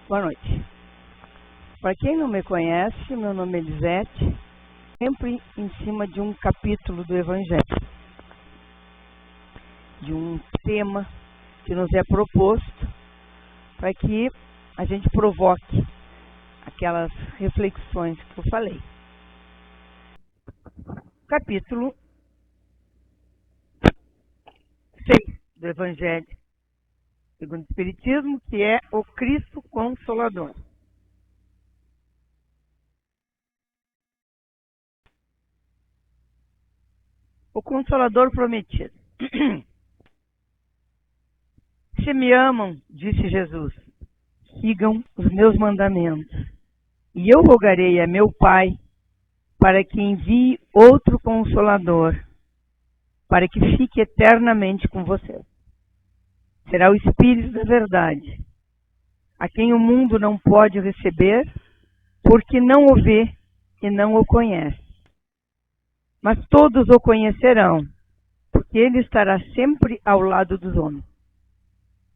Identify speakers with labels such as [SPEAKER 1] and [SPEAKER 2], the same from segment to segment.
[SPEAKER 1] Boa noite. Para quem não me conhece, meu nome é Elisete, sempre em cima de um capítulo do Evangelho, de um tema que nos é proposto para que a gente provoque aquelas reflexões que eu falei. Capítulo 6 do Evangelho segundo o Espiritismo, que é o Cristo Consolador. O Consolador Prometido. Se me amam, disse Jesus, sigam os meus mandamentos, e eu rogarei a meu Pai para que envie outro Consolador, para que fique eternamente com vocês. Será o Espírito da Verdade, a quem o mundo não pode receber, porque não o vê e não o conhece. Mas todos o conhecerão, porque ele estará sempre ao lado dos homens.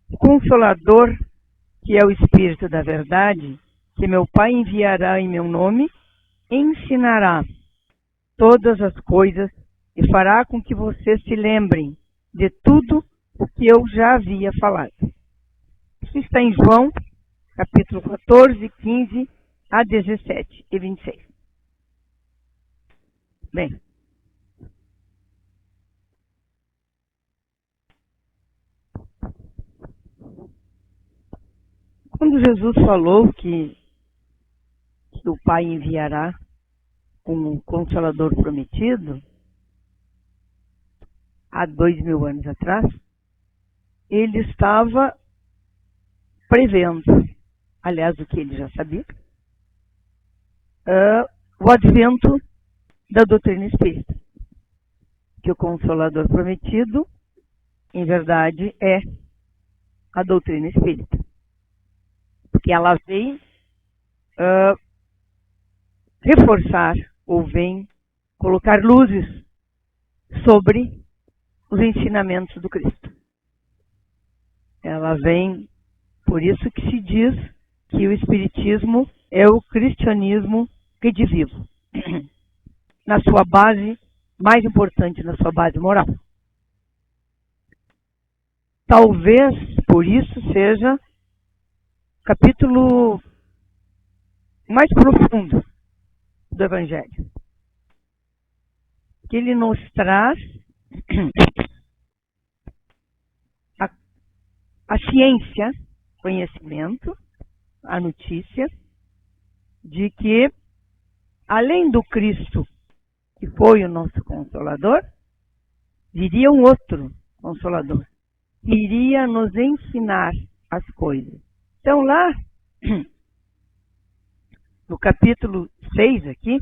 [SPEAKER 1] O Consolador, que é o Espírito da Verdade, que meu Pai enviará em meu nome, ensinará todas as coisas e fará com que vocês se lembrem de tudo o que eu já havia falado. Isso está em João, capítulo 14, 15 a 17 e 26. Bem, quando Jesus falou que o Pai enviará um Consolador prometido, há 2000 anos atrás, ele estava prevendo, aliás, o que ele já sabia, o advento da doutrina espírita. Que o Consolador prometido, em verdade, é a doutrina espírita. Porque ela vem reforçar, ou vem colocar luzes sobre os ensinamentos do Cristo. Ela vem, por isso que se diz que o Espiritismo é o cristianismo redivivo, na sua base, mais importante, na sua base moral. Talvez, por isso, seja o capítulo mais profundo do Evangelho. Que ele nos traz a ciência, conhecimento, a notícia de que, além do Cristo, que foi o nosso Consolador, viria um outro Consolador, que iria nos ensinar as coisas. Então, lá, no capítulo 6 aqui,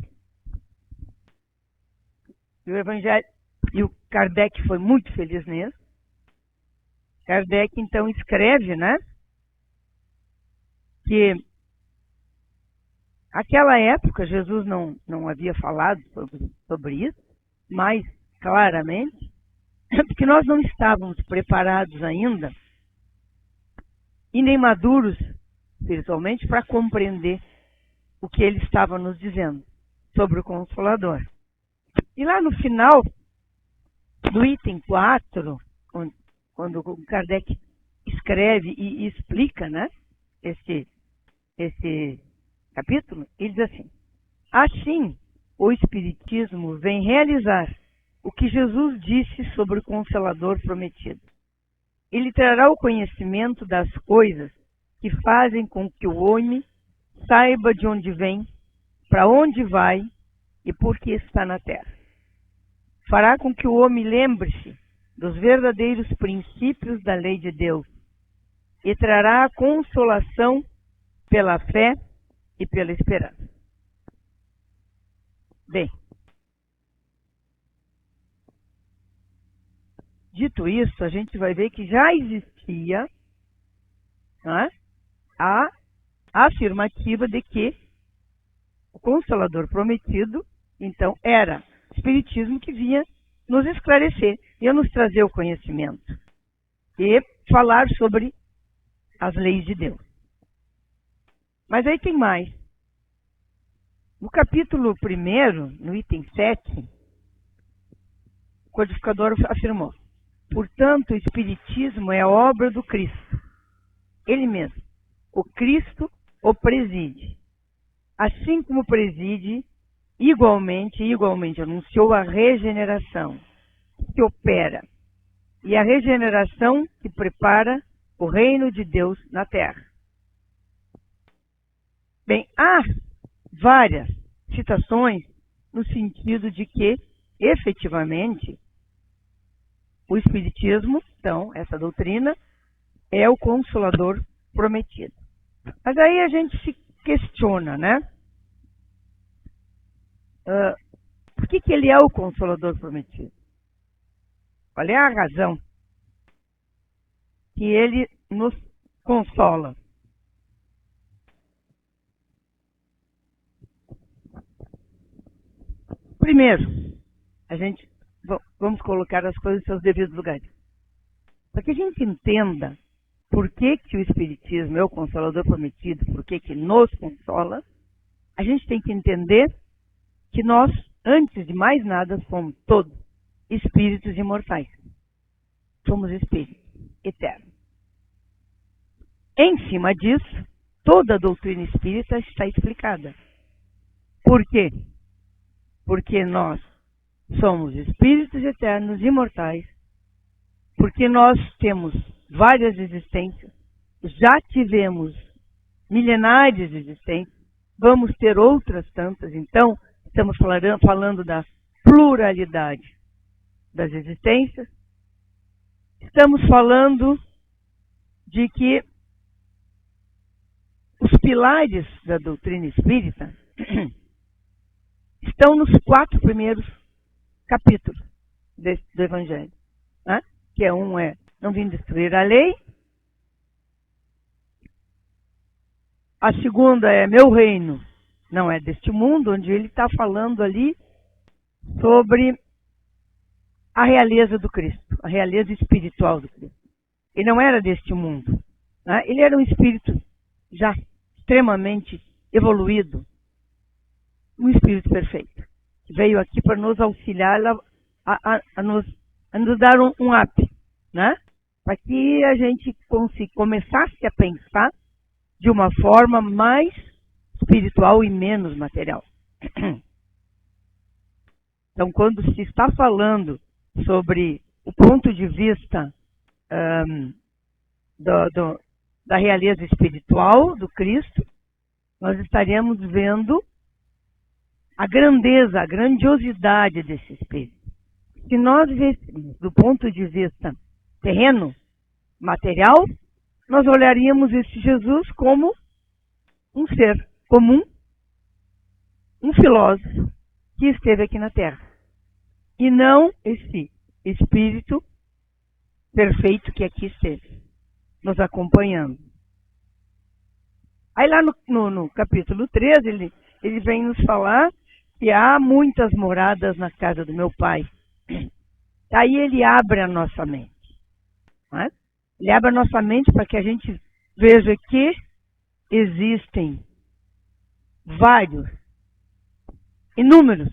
[SPEAKER 1] o Evangelho, e o Kardec foi muito feliz nisso. Kardec, então, escreve, né, que naquela época Jesus não havia falado sobre isso, mais claramente, porque nós não estávamos preparados ainda, e nem maduros espiritualmente, para compreender o que ele estava nos dizendo sobre o Consolador. E lá no final do item 4, quando o Kardec escreve e explica, né, esse capítulo, ele diz assim: assim, o Espiritismo vem realizar o que Jesus disse sobre o Consolador prometido. Ele trará o conhecimento das coisas que fazem com que o homem saiba de onde vem, para onde vai e por que está na terra. Fará com que o homem lembre-se dos verdadeiros princípios da lei de Deus e trará a consolação pela fé e pela esperança. Bem, dito isso, a gente vai ver que já existia, né, a afirmativa de que o Consolador prometido, então, era o Espiritismo que vinha nos esclarecer, ia nos trazer o conhecimento e falar sobre as leis de Deus. Mas aí tem mais. No capítulo 1, no item 7, o codificador afirmou: portanto, o Espiritismo é a obra do Cristo, Ele mesmo. O Cristo o preside. Assim como preside, igualmente anunciou a regeneração que opera e a regeneração que prepara o reino de Deus na Terra. Bem, há várias citações no sentido de que, efetivamente, o Espiritismo, então, essa doutrina, é o Consolador prometido. Mas aí a gente se questiona, né? Por que ele é o Consolador prometido? Qual é a razão que ele nos consola? Primeiro, vamos colocar as coisas em seus devidos lugares. Para que a gente entenda por que o Espiritismo é o Consolador prometido, por que nos consola, a gente tem que entender que nós, antes de mais nada, somos todos espíritos imortais. Somos espíritos eternos. Em cima disso, toda a doutrina espírita está explicada. Por quê? Porque nós somos espíritos eternos, imortais, porque nós temos várias existências, já tivemos milenares de existências, vamos ter outras tantas, então estamos falando da pluralidade das existências, estamos falando de que os pilares da doutrina espírita estão nos 4 primeiros capítulos do Evangelho, né? Que é não vim destruir a lei, a segunda é meu reino não é deste mundo, onde ele está falando ali sobre a realeza do Cristo, a realeza espiritual do Cristo. Ele não era deste mundo, né? Ele era um espírito já extremamente evoluído, um espírito perfeito, que veio aqui para nos auxiliar a nos dar um up, né? Para que a gente começasse a pensar de uma forma mais espiritual e menos material. Então, quando se está falando sobre o ponto de vista da realeza espiritual do Cristo, nós estaremos vendo a grandeza, a grandiosidade desse Espírito. Se nós vêssemos do ponto de vista terreno, material, nós olharíamos esse Jesus como um ser comum, um filósofo que esteve aqui na Terra. E não esse Espírito perfeito que aqui esteve, nos acompanhando. Aí lá no capítulo 13, ele vem nos falar que há muitas moradas na casa do meu Pai. Aí ele abre a nossa mente. Não é? Ele abre a nossa mente para que a gente veja que existem inúmeros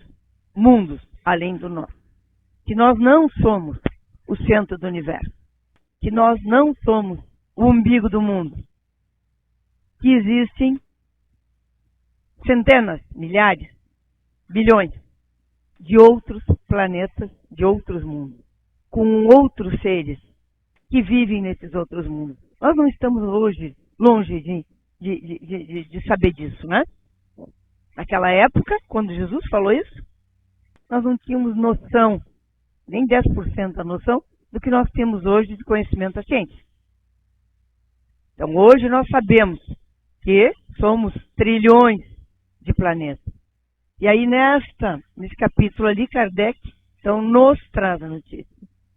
[SPEAKER 1] mundos além do nosso. Que nós não somos o centro do universo. Que nós não somos o umbigo do mundo. Que existem centenas, milhares, bilhões de outros planetas, de outros mundos, com outros seres que vivem nesses outros mundos. Nós não estamos longe de saber disso, né? Naquela época, quando Jesus falou isso, nós não tínhamos noção, nem 10% da noção, do que nós temos hoje de conhecimento da ciência. Então, hoje nós sabemos que somos trilhões de planetas. E aí, nesse capítulo ali, Kardec, então, nos traz a notícia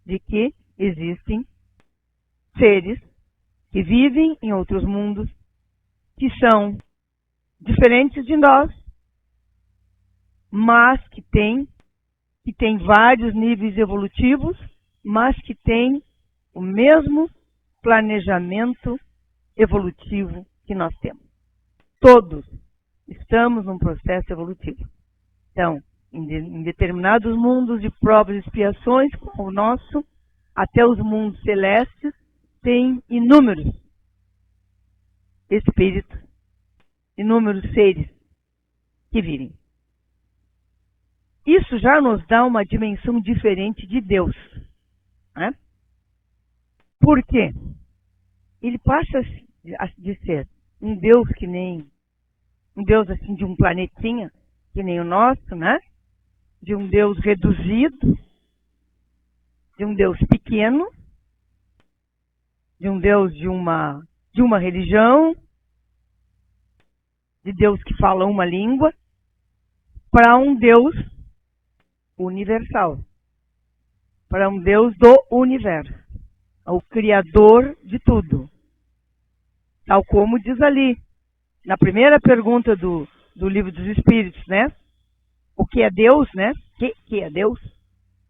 [SPEAKER 1] de que existem seres que vivem em outros mundos, que são diferentes de nós, mas que têm vários níveis evolutivos, mas que têm o mesmo planejamento evolutivo que nós temos. todos estamos num processo evolutivo. Então, em determinados mundos de provas e expiações, como o nosso, até os mundos celestes, tem inúmeros espíritos, inúmeros seres que virem. Isso já nos dá uma dimensão diferente de Deus, né? Por quê? Ele passa de ser um Deus que nem um Deus assim de um planetinha, que nem o nosso, né? De um Deus reduzido, de um Deus pequeno, de um Deus de uma religião, de Deus que fala uma língua, para um Deus universal, para um Deus do universo, o Criador de tudo. Tal como diz ali, na primeira pergunta do Livro dos Espíritos, né? O que é Deus, né? Que é Deus?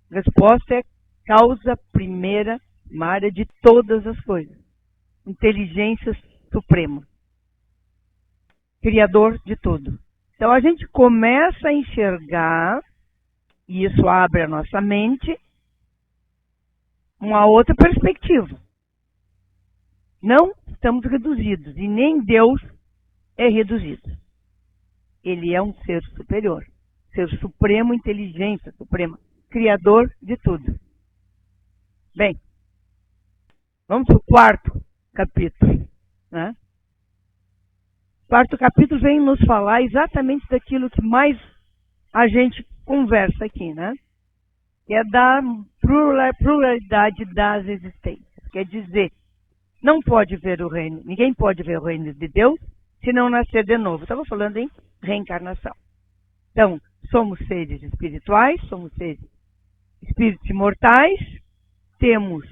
[SPEAKER 1] A resposta é causa primeira primária de todas as coisas. Inteligência suprema. Criador de tudo. Então a gente começa a enxergar, e isso abre a nossa mente, uma outra perspectiva. Não estamos reduzidos, e nem Deus é reduzido. Ele é um ser superior, ser supremo, inteligência suprema, criador de tudo. Bem, vamos para o quarto capítulo, né? O quarto capítulo vem nos falar exatamente daquilo que mais a gente conversa aqui, né? Que é da pluralidade das existências. Quer dizer, não pode ver o reino, ninguém pode ver o reino de Deus se não nascer de novo. Estava falando em reencarnação. Então, somos seres espirituais, somos seres espíritos imortais, temos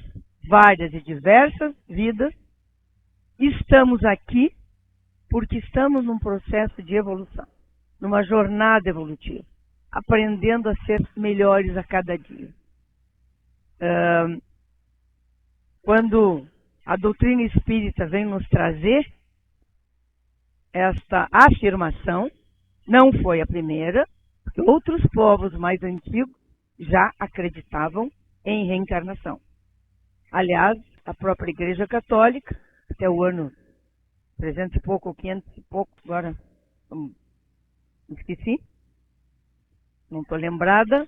[SPEAKER 1] várias e diversas vidas, estamos aqui porque estamos num processo de evolução, numa jornada evolutiva, aprendendo a ser melhores a cada dia. Quando a doutrina espírita vem nos trazer esta afirmação, não foi a primeira, porque outros povos mais antigos já acreditavam em reencarnação. Aliás, a própria Igreja Católica, até o ano 300 e pouco, 500 e pouco, agora esqueci, não estou lembrada,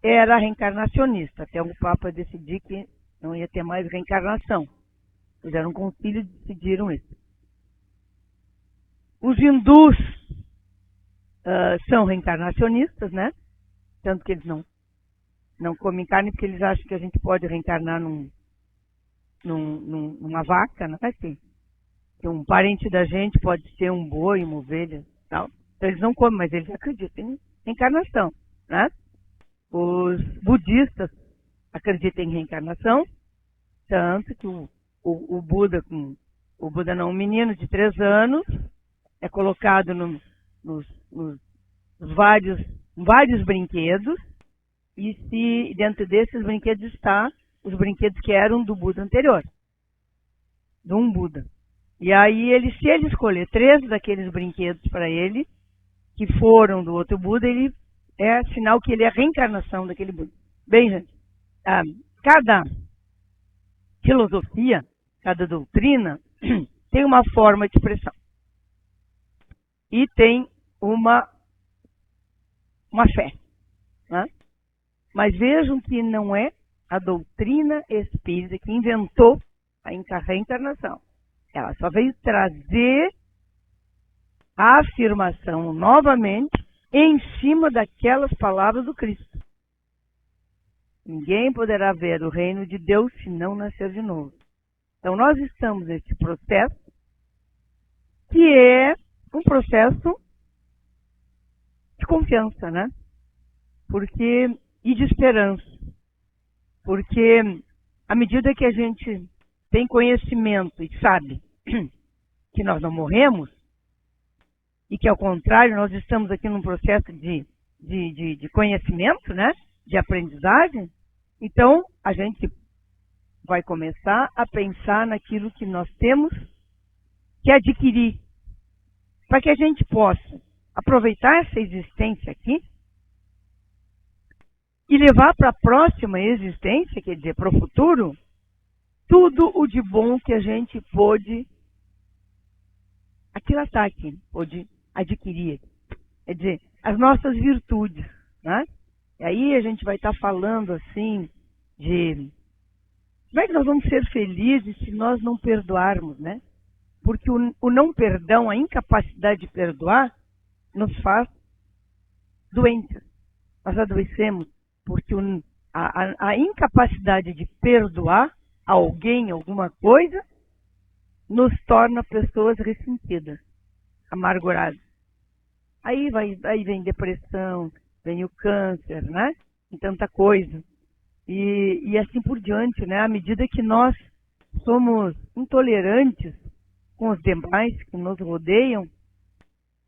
[SPEAKER 1] era reencarnacionista, até o Papa decidir que não ia ter mais reencarnação. Fizeram um concílio e decidiram isso. Os hindus são reencarnacionistas, né? Tanto que eles não comem carne porque eles acham que a gente pode reencarnar numa vaca, não é assim? Que um parente da gente pode ser um boi, uma ovelha, tal. Então eles não comem, mas eles acreditam em reencarnação, né? Os budistas acreditam em reencarnação, tanto que o Buda, um menino de 3 anos, é colocado nos vários brinquedos, e se dentro desses brinquedos está os brinquedos que eram do Buda anterior, de um Buda. E aí, se ele escolher 3 daqueles brinquedos para ele, que foram do outro Buda, ele é sinal que ele é a reencarnação daquele Buda. Bem, gente, cada filosofia, cada doutrina tem uma forma de expressão. E tem uma fé, né? Mas vejam que não é a doutrina espírita que inventou a reencarnação. Ela só veio trazer a afirmação novamente em cima daquelas palavras do Cristo. Ninguém poderá ver o reino de Deus se não nascer de novo. Então nós estamos nesse processo que é um processo de confiança, né? E de esperança. Porque à medida que a gente tem conhecimento e sabe que nós não morremos, e que ao contrário nós estamos aqui num processo de conhecimento, né? De aprendizagem, então a gente vai começar a pensar naquilo que nós temos que adquirir para que a gente possa aproveitar essa existência aqui e levar para a próxima existência, quer dizer, para o futuro, tudo o de bom que a gente pôde aquilatar aqui, pôde adquirir. Quer dizer, as nossas virtudes, né? E aí a gente vai estar falando assim de como é que nós vamos ser felizes se nós não perdoarmos, né? Porque o não perdão, a incapacidade de perdoar, nos faz doentes. Nós adoecemos porque a incapacidade de perdoar alguém, alguma coisa, nos torna pessoas ressentidas, amarguradas. Aí vem depressão, vem o câncer, né? E tanta coisa. E assim por diante, né? À medida que nós somos intolerantes com os demais que nos rodeiam,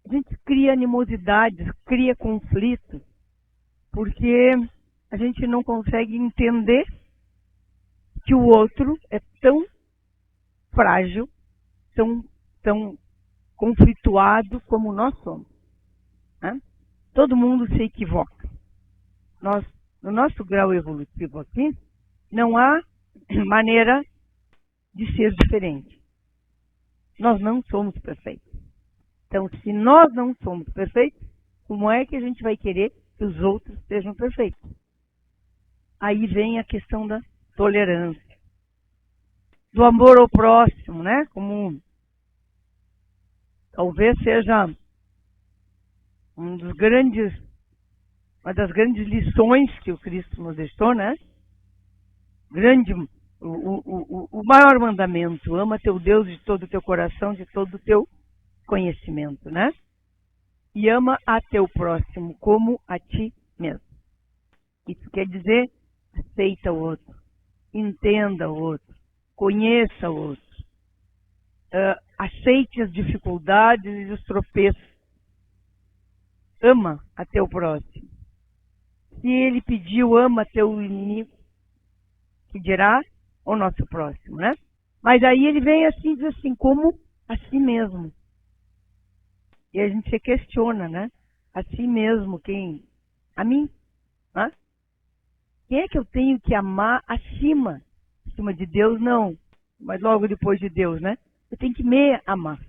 [SPEAKER 1] a gente cria animosidades, cria conflitos, porque a gente não consegue entender que o outro é tão frágil, tão conflituado como nós somos. Né? Todo mundo se equivoca. No nosso grau evolutivo aqui, não há maneira de ser diferente. Nós não somos perfeitos. Então, se nós não somos perfeitos, como é que a gente vai querer que os outros sejam perfeitos? Aí vem a questão da tolerância, do amor ao próximo, né? Como talvez seja uma das grandes lições que o Cristo nos deixou, né? O maior mandamento: ama teu Deus de todo o teu coração, de todo o teu conhecimento, né? E ama a teu próximo como a ti mesmo. Isso quer dizer, aceita o outro, entenda o outro, conheça o outro, aceite as dificuldades e os tropeços. Ama a teu próximo. Se ele pediu, ama teu inimigo, que dirá o nosso próximo, né? Mas aí ele vem assim, diz assim, como a si mesmo. E a gente se questiona, né? A si mesmo, quem? A mim. Né? Quem é que eu tenho que amar acima? Acima de Deus, não. Mas logo depois de Deus, né? Eu tenho que me amar.